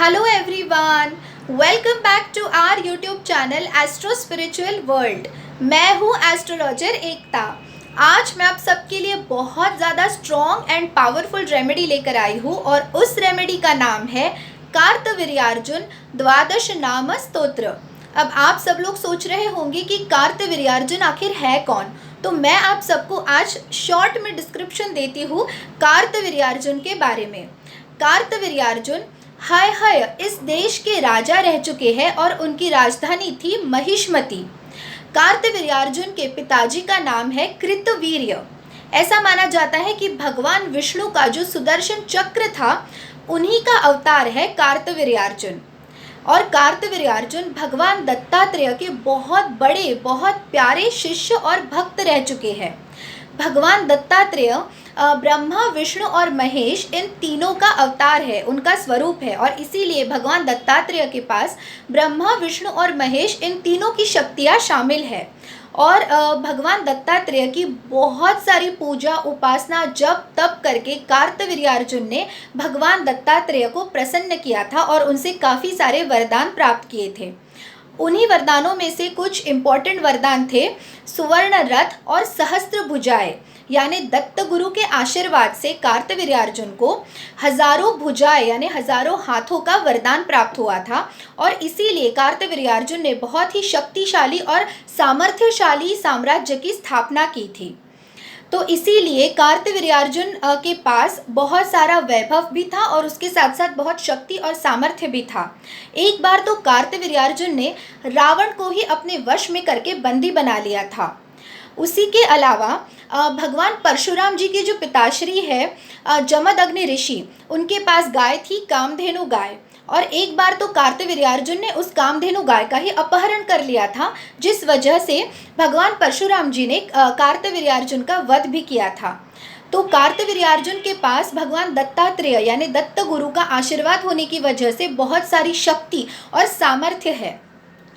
Hello everyone, welcome back to our YouTube channel astro spiritual world. मैं हूँ astrologer एकता। आज मैं आप सबके लिए बहुत ज़्यादा स्ट्रॉन्ग एंड पावरफुल रेमेडी लेकर आई हूँ और उस रेमेडी का नाम है कार्तवीर्यार्जुन द्वादश नाम स्तोत्र। अब आप सब लोग सोच रहे होंगे कि कार्तवीर्यार्जुन आखिर है कौन, तो मैं आप सबको आज शॉर्ट में डिस्क्रिप्शन देती हूँ कार्तवीर्यार्जुन के बारे में। कार्तवीर्यार्जुन हाय इस देश के राजा रह चुके हैं और उनकी राजधानी थी महिष्मति। कार्तवीर्यार्जुन के पिताजी का नाम है कृतवीर्य। ऐसा माना जाता है कि भगवान विष्णु का जो सुदर्शन चक्र था उन्हीं का अवतार है कार्तवीर्यार्जुन। और कार्तवीर्यार्जुन भगवान दत्तात्रेय के बहुत बड़े बहुत प्यारे शिष्य और भक्त रह चुके हैं। भगवान दत्तात्रेय ब्रह्मा विष्णु और महेश इन तीनों का अवतार है, उनका स्वरूप है, और इसीलिए भगवान दत्तात्रेय के पास ब्रह्मा विष्णु और महेश इन तीनों की शक्तियाँ शामिल है। और भगवान दत्तात्रेय की बहुत सारी पूजा उपासना जप तप करके कार्तवीर्यार्जुन ने भगवान दत्तात्रेय को प्रसन्न किया था और उनसे काफ़ी सारे वरदान प्राप्त किए थे। उन्हीं वरदानों में से कुछ इम्पॉर्टेंट वरदान थे सुवर्ण रथ और सहस्त्र भुजाएं, यानी दत्त गुरु के आशीर्वाद से कार्तवीर्यार्जुन को हजारों भुजाएं यानी हजारों हाथों का वरदान प्राप्त हुआ था। और इसीलिए कार्तवीर्यार्जुन ने बहुत ही शक्तिशाली और सामर्थ्यशाली साम्राज्य की स्थापना की थी। तो इसीलिए कार्तवीर्यार्जुन के पास बहुत सारा वैभव भी था और उसके साथ साथ बहुत शक्ति और सामर्थ्य भी था। एक बार तो कार्तवीर्यार्जुन ने रावण को ही अपने वश में करके बंदी बना लिया था। उसी के अलावा भगवान परशुराम जी के जो पिताश्री है जमदग्नि ऋषि, उनके पास गाय थी कामधेनु गाय, और एक बार तो कार्तवीर्यार्जुन ने उस कामधेनु गाय का ही अपहरण कर लिया था, जिस वजह से भगवान परशुराम जी ने कार्तवीर्यार्जुन का वध भी किया था। तो कार्तवीर्यार्जुन के पास भगवान दत्तात्रेय यानी दत्त गुरु का आशीर्वाद होने की वजह से बहुत सारी शक्ति और सामर्थ्य है।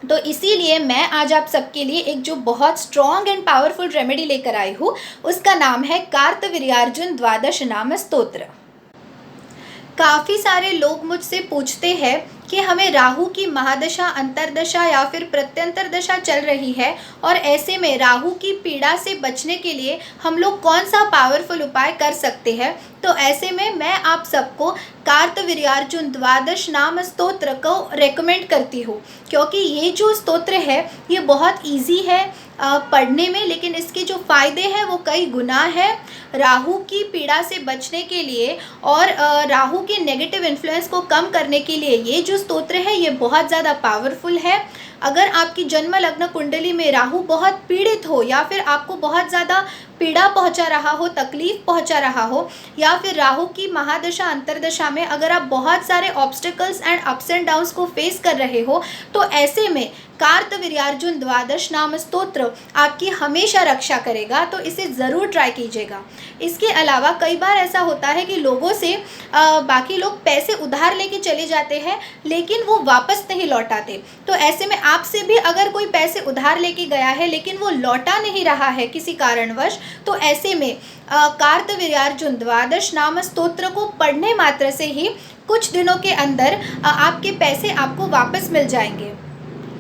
तो इसीलिए मैं आज आप सबके लिए एक जो बहुत स्ट्रॉन्ग एंड पावरफुल रेमेडी लेकर आई हूँ, उसका नाम है कार्तवीर्यार्जुन द्वादश नाम स्तोत्र। काफ़ी सारे लोग मुझसे पूछते हैं कि हमें राहु की महादशा अंतरदशा या फिर प्रत्यंतर दशा चल रही है और ऐसे में राहु की पीड़ा से बचने के लिए हम लोग कौन सा पावरफुल उपाय कर सकते हैं। तो ऐसे में मैं आप सबको कार्तवीर्यार्जुन द्वादश नाम स्तोत्र को रेकमेंड करती हूँ, क्योंकि ये जो स्तोत्र है ये बहुत इजी है पढ़ने में, लेकिन इसके जो फ़ायदे हैं वो कई गुना है। राहु की पीड़ा से बचने के लिए और राहु के नेगेटिव इन्फ्लुएंस को कम करने के लिए ये जो स्तोत्र है ये बहुत ज़्यादा पावरफुल है। अगर आपकी जन्म लग्न कुंडली में राहु बहुत पीड़ित हो या फिर आपको बहुत ज़्यादा पीड़ा पहुंचा रहा हो, तकलीफ पहुंचा रहा हो, या फिर राहु की महादशा अंतरदशा में अगर आप बहुत सारे obstacles and ups and downs को फेस कर रहे हो, तो ऐसे में कार्तवीर्यार्जुन द्वादश नाम स्तोत्र आपकी हमेशा रक्षा करेगा। तो इसे ज़रूर ट्राई कीजिएगा। इसके अलावा कई बार ऐसा होता है कि लोगों से बाकी लोग पैसे उधार लेके चले जाते हैं लेकिन वो वापस नहीं लौटाते। तो ऐसे में आपसे भी अगर कोई पैसे उधार लेके गया है लेकिन वो लौटा नहीं रहा है किसी कारणवश, तो ऐसे में कार्तवीर्यार्जुन द्वादश नाम स्तोत्र को पढ़ने मात्र से ही कुछ दिनों के अंदर आपके पैसे आपको वापस मिल जाएंगे।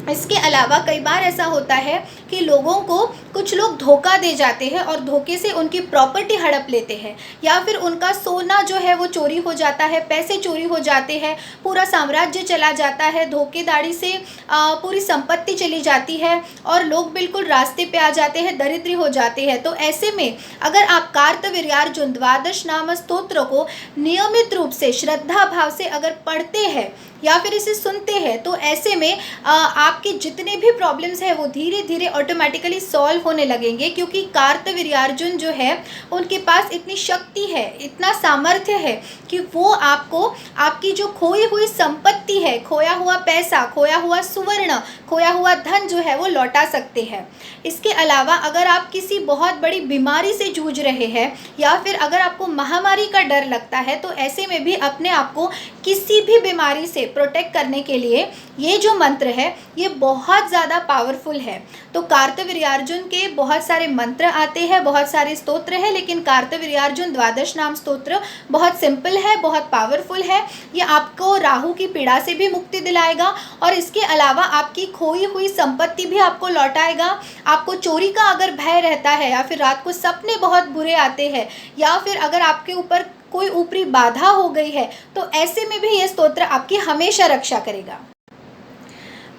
इसके अलावा कई बार ऐसा होता है कि लोगों को कुछ लोग धोखा दे जाते हैं और धोखे से उनकी प्रॉपर्टी हड़प लेते हैं, या फिर उनका सोना जो है वो चोरी हो जाता है, पैसे चोरी हो जाते हैं, पूरा साम्राज्य चला जाता है, धोखेदारी से पूरी संपत्ति चली जाती है और लोग बिल्कुल रास्ते पे आ जाते हैं, दरिद्री हो जाते हैं। तो ऐसे में अगर आप कार्तवीर्यार्जुन द्वादश नाम स्तोत्र को नियमित रूप से श्रद्धा भाव से अगर पढ़ते हैं या फिर इसे सुनते हैं, तो ऐसे में आपके जितने भी प्रॉब्लम्स हैं वो धीरे धीरे ऑटोमेटिकली सॉल्व होने लगेंगे, क्योंकि कार्तवीर्यार्जुन जो है उनके पास इतनी शक्ति है, इतना सामर्थ्य है कि वो आपको आपकी जो खोई हुई संपत्ति है, खोया हुआ पैसा, खोया हुआ सुवर्ण, खोया हुआ धन जो है वो लौटा सकते हैं। इसके अलावा अगर आप किसी बहुत बड़ी बीमारी से जूझ रहे हैं या फिर अगर आपको महामारी का डर लगता है, तो ऐसे में भी अपने आप को किसी भी बीमारी से प्रोटेक्ट करने के लिए ये जो मंत्र है ये बहुत ज़्यादा पावरफुल है। तो कार्तवीर्यार्जुन के बहुत सारे मंत्र आते हैं, बहुत सारे स्तोत्र हैं, लेकिन कार्तवीर्यार्जुन द्वादश नाम स्तोत्र बहुत सिंपल है, बहुत पावरफुल है। ये आपको राहु की पीड़ा से भी मुक्ति दिलाएगा और इसके अलावा आपकी खोई हुई संपत्ति भी आपको लौटाएगा। आपको चोरी का अगर भय रहता है या फिर रात को सपने बहुत बुरे आते हैं या फिर अगर आपके ऊपर कोई ऊपरी बाधा हो गई है तो ऐसे में भी ये स्तोत्र आपकी हमेशा रक्षा करेगा।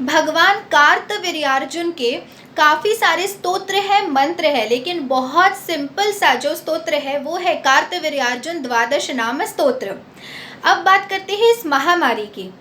भगवान कार्तवीर्यार्जुन के काफ़ी सारे स्तोत्र हैं, मंत्र है, लेकिन बहुत सिंपल सा जो स्तोत्र है वो है कार्तवीर्यार्जुन द्वादश नाम स्तोत्र। अब बात करते हैं इस महामारी की।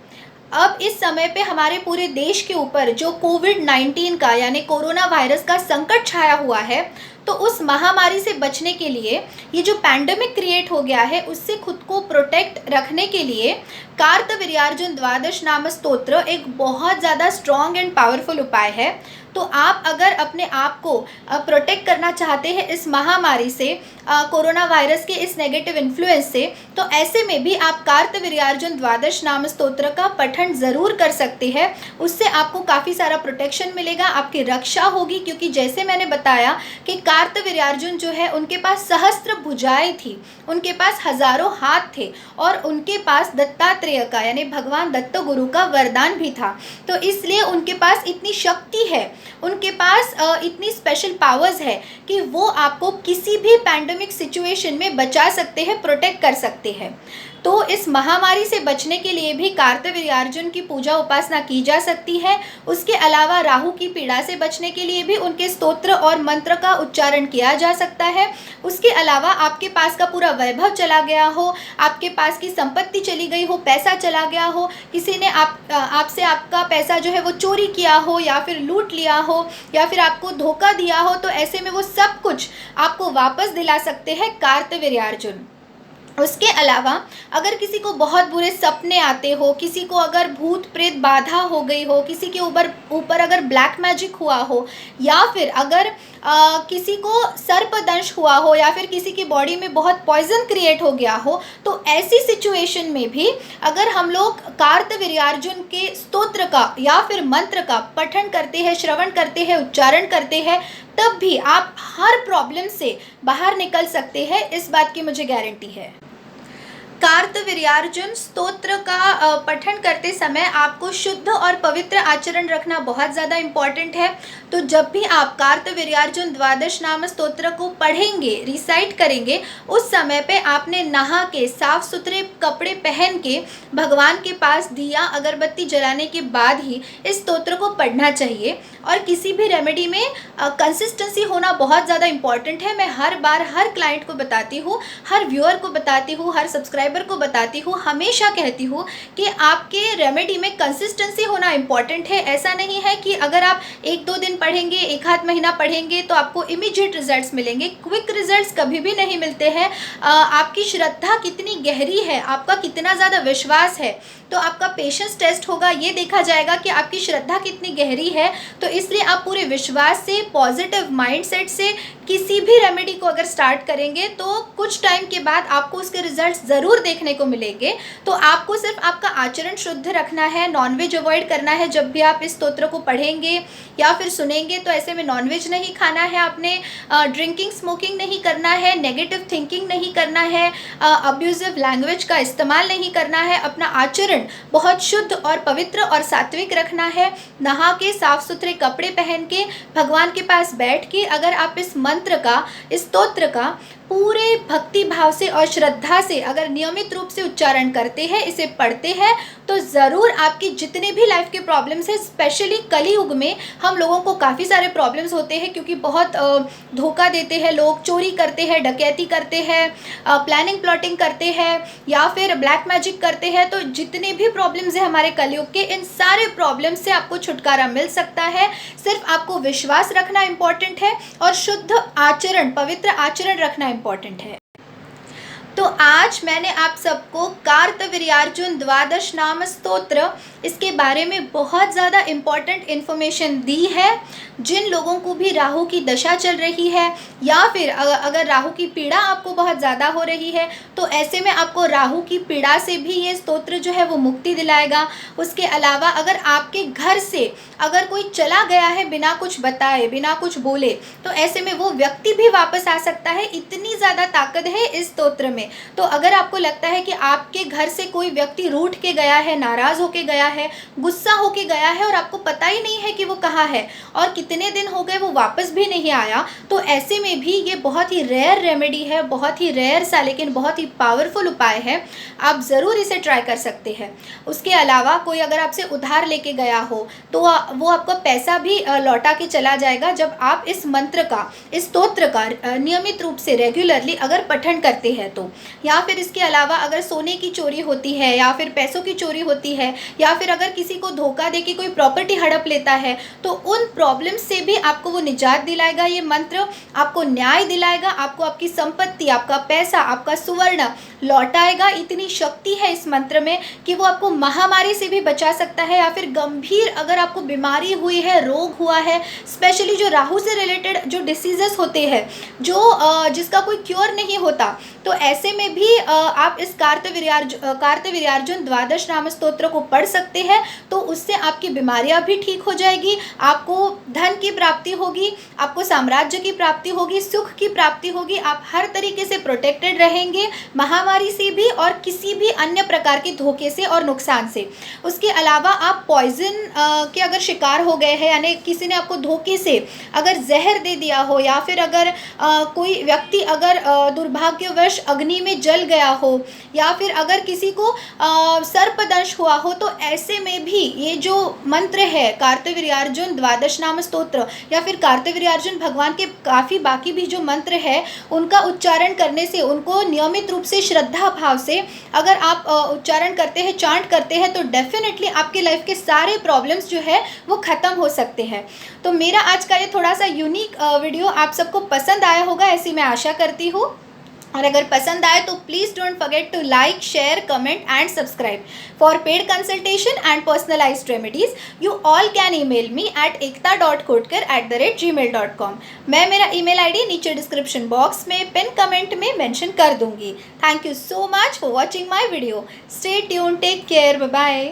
अब इस समय पे हमारे पूरे देश के ऊपर जो कोविड-19 का यानी कोरोना वायरस का संकट छाया हुआ है, तो उस महामारी से बचने के लिए ये जो पैंडेमिक क्रिएट हो गया है उससे खुद को प्रोटेक्ट रखने के लिए कार्तवीर्यार्जुन द्वादश नाम स्तोत्र एक बहुत ज़्यादा स्ट्रॉन्ग एंड पावरफुल उपाय है। तो आप अगर अपने आप को प्रोटेक्ट करना चाहते हैं इस महामारी से, कोरोना वायरस के इस नेगेटिव इन्फ्लुएंस से, तो ऐसे में भी आप कार्तवीर्यार्जुन द्वादश नाम स्तोत्र का पठन ज़रूर कर सकते हैं। उससे आपको काफ़ी सारा प्रोटेक्शन मिलेगा, आपकी रक्षा होगी, क्योंकि जैसे मैंने बताया कि कार्तवीर्यार्जुन जो है उनके पास सहस्त्र भुजाएं थी, उनके पास हजारों हाथ थे और उनके पास दत्तात्रेय का यानी भगवान दत्त गुरु का वरदान भी था। तो इसलिए उनके पास इतनी शक्ति है, उनके पास इतनी स्पेशल पावर्स है कि वो आपको किसी भी पैंडेमिक सिचुएशन में बचा सकते हैं, प्रोटेक्ट कर सकते हैं। तो इस महामारी से बचने के लिए भी कार्तवीर्यार्जुन की पूजा उपासना की जा सकती है। उसके अलावा राहु की पीड़ा से बचने के लिए भी उनके स्तोत्र और मंत्र का उच्चारण किया जा सकता है। उसके अलावा आपके पास का पूरा वैभव चला गया हो, आपके पास की संपत्ति चली गई हो, पैसा चला गया हो, किसी ने आपसे आपका पैसा जो है वो चोरी किया हो या फिर लूट लिया हो या फिर आपको धोखा दिया हो, तो ऐसे में वो सब कुछ आपको वापस दिला सकते हैं कार्तवीर्यार्जुन। उसके अलावा अगर किसी को बहुत बुरे सपने आते हो, किसी को अगर भूत प्रेत बाधा हो गई हो, किसी के ऊपर अगर ब्लैक मैजिक हुआ हो या फिर अगर किसी को सर्पदंश हुआ हो या फिर किसी की बॉडी में बहुत पॉइजन क्रिएट हो गया हो, तो ऐसी सिचुएशन में भी अगर हम लोग कार्तवीर्यार्जुन के स्तोत्र का या फिर मंत्र का पठन करते हैं, श्रवण करते हैं, उच्चारण करते हैं, तब भी आप हर प्रॉब्लम से बाहर निकल सकते हैं, इस बात की मुझे गारंटी है। कार्तवीर्यार्जुन स्तोत्र का पठन करते समय आपको शुद्ध और पवित्र आचरण रखना बहुत ज़्यादा इम्पॉर्टेंट है। तो जब भी आप कार्तवीर्यार्जुन द्वादश नाम स्तोत्र को पढ़ेंगे, रिसाइट करेंगे, उस समय पे आपने नहा के साफ सुथरे कपड़े पहन के भगवान के पास दिया अगरबत्ती जलाने के बाद ही इस स्तोत्र को पढ़ना चाहिए। और किसी भी रेमेडी में कंसिस्टेंसी होना बहुत ज़्यादा इम्पॉर्टेंट है। मैं हर बार हर क्लाइंट को बताती हूँ, हर व्यूअर को बताती हूँ, हर सब्सक्राइबर को बताती हूँ, हमेशा कहती हूँ कि आपके रेमेडी में कंसिस्टेंसी होना इम्पॉर्टेंट है। ऐसा नहीं है कि अगर आप 1-2 दिन पढ़ेंगे, 1 आध महीना पढ़ेंगे तो आपको इमीडिएट रिजल्ट्स मिलेंगे। क्विक रिजल्ट्स कभी भी नहीं मिलते हैं। आपकी श्रद्धा कितनी गहरी है, आपका कितना ज़्यादा विश्वास है, तो आपका पेशेंस टेस्ट होगा, ये देखा जाएगा कि आपकी श्रद्धा कितनी गहरी है। तो इसलिए आप पूरे विश्वास से, पॉजिटिव माइंडसेट से किसी भी रेमेडी को अगर स्टार्ट करेंगे तो कुछ टाइम के बाद आपको उसके रिजल्ट्स ज़रूर देखने को मिलेंगे। तो आपको सिर्फ आपका आचरण शुद्ध रखना है, नॉनवेज अवॉइड करना है। जब भी आप इस स्तोत्र को पढ़ेंगे या फिर सुनेंगे तो ऐसे में नॉनवेज नहीं खाना है आपने, ड्रिंकिंग स्मोकिंग नहीं करना है, नेगेटिव थिंकिंग नहीं करना है, अब्यूजिव लैंग्वेज का इस्तेमाल नहीं करना है। अपना आचरण बहुत शुद्ध और पवित्र और सात्विक रखना है। नहा के साफ सुथरे कपड़े पहन के भगवान के पास बैठ के अगर आप इस मंत्र का, इस स्तोत्र का पूरे भक्ति भाव से और श्रद्धा से अगर नियमित रूप से उच्चारण करते हैं, इसे पढ़ते हैं, तो ज़रूर आपकी जितने भी लाइफ के प्रॉब्लम्स हैं, स्पेशली कलयुग में हम लोगों को काफ़ी सारे प्रॉब्लम्स होते हैं क्योंकि बहुत धोखा देते हैं लोग, चोरी करते हैं, डकैती करते हैं, प्लानिंग प्लॉटिंग करते हैं या फिर ब्लैक मैजिक करते हैं। तो जितने भी प्रॉब्लम्स हैं हमारे कलयुग के, इन सारे प्रॉब्लम्स से आपको छुटकारा मिल सकता है। सिर्फ आपको विश्वास रखना इम्पॉर्टेंट है और शुद्ध आचरण, पवित्र आचरण रखना इम्पॉर्टेंट है। तो आज मैंने आप सबको कार्तवीर्यार्जुन द्वादश नाम स्तोत्र इसके बारे में बहुत ज़्यादा इम्पॉर्टेंट इन्फॉर्मेशन दी है। जिन लोगों को भी राहु की दशा चल रही है या फिर अगर राहु की पीड़ा आपको बहुत ज़्यादा हो रही है तो ऐसे में आपको राहु की पीड़ा से भी ये स्तोत्र जो है वो मुक्ति दिलाएगा। उसके अलावा अगर आपके घर से अगर कोई चला गया है बिना कुछ बताए, बिना कुछ बोले, तो ऐसे में वो व्यक्ति भी वापस आ सकता है। इतनी ज़्यादा ताकत है इस स्तोत्र में। तो अगर आपको लगता है कि आपके घर से कोई व्यक्ति रूठ के गया है, नाराज़ होके गया है, गुस्सा होके गया है और आपको पता ही नहीं है कि वो कहाँ है और कितने दिन हो गए वो वापस भी नहीं आया, तो ऐसे में भी ये बहुत ही रेयर रेमेडी है, बहुत ही रेयर सा लेकिन बहुत ही पावरफुल उपाय है। आप ज़रूर इसे ट्राई कर सकते हैं। उसके अलावा कोई अगर आपसे उधार लेके गया हो तो वो आपका पैसा भी लौटा के चला जाएगा जब आप इस मंत्र का, इस स्तोत्र का नियमित रूप से रेगुलरली अगर पठन करते हैं तो। या फिर इसके अलावा अगर सोने की चोरी होती है या फिर पैसों की चोरी होती है या फिर अगर किसी को धोखा दे के कोई प्रॉपर्टी हड़प लेता है तो उन प्रॉब्लम से भी आपको वो निजात दिलाएगा। ये मंत्र आपको न्याय दिलाएगा, आपको आपकी संपत्ति, आपका पैसा, आपका सुवर्ण लौटाएगा। इतनी शक्ति है इस मंत्र में कि वो आपको महामारी से भी बचा सकता है या फिर गंभीर अगर आपको बीमारी हुई है, रोग हुआ है, स्पेशली जो राहु से रिलेटेड जो डिसीजेस होते हैं जो जिसका कोई क्योर नहीं होता, तो ऐसे में भी आप इस कार्तवीर्यार्जुन द्वादश नाम स्तोत्र को पढ़ सकते हैं। तो उससे आपकी बीमारियां भी ठीक हो जाएगी, आपको धन की प्राप्ति होगी, आपको साम्राज्य की प्राप्ति होगी, सुख की प्राप्ति होगी, आप हर तरीके से प्रोटेक्टेड रहेंगे, महामारी से भी और किसी भी अन्य प्रकार के धोखे से और नुकसान से। उसके अलावा आप पॉइजन के अगर शिकार हो गए हैं, यानी किसी ने आपको धोखे से अगर जहर दे दिया हो या फिर अगर कोई व्यक्ति अगर दुर्भाग्यवश अग्नि में जल गया हो या फिर अगर किसी को सर्पदंश हुआ हो, तो ऐसे में भी ये जो मंत्र है कार्तवीर्यार्जुन द्वादश नाम स्तोत्र या फिर कार्तवीर्यार्जुन भगवान के काफ़ी बाकी भी जो मंत्र है उनका उच्चारण करने से, उनको नियमित रूप से श्रद्धा भाव से अगर आप उच्चारण करते हैं, चांट करते हैं, तो डेफिनेटली आपके लाइफ के सारे प्रॉब्लम्स जो है वो ख़त्म हो सकते हैं। तो मेरा आज का ये थोड़ा सा यूनिक वीडियो आप सबको पसंद आया होगा, ऐसी मैं आशा करती हूँ। और अगर पसंद आए तो please don't forget to like, share, comment and subscribe. For paid consultation and personalised remedies you all can email me at ekta.kotkar@gmail.com। मैं मेरा ईमेल आईडी नीचे डिस्क्रिप्शन बॉक्स में पिन कमेंट में मेंशन कर दूंगी। Thank you so much for watching my video. Stay tune, take care, bye bye.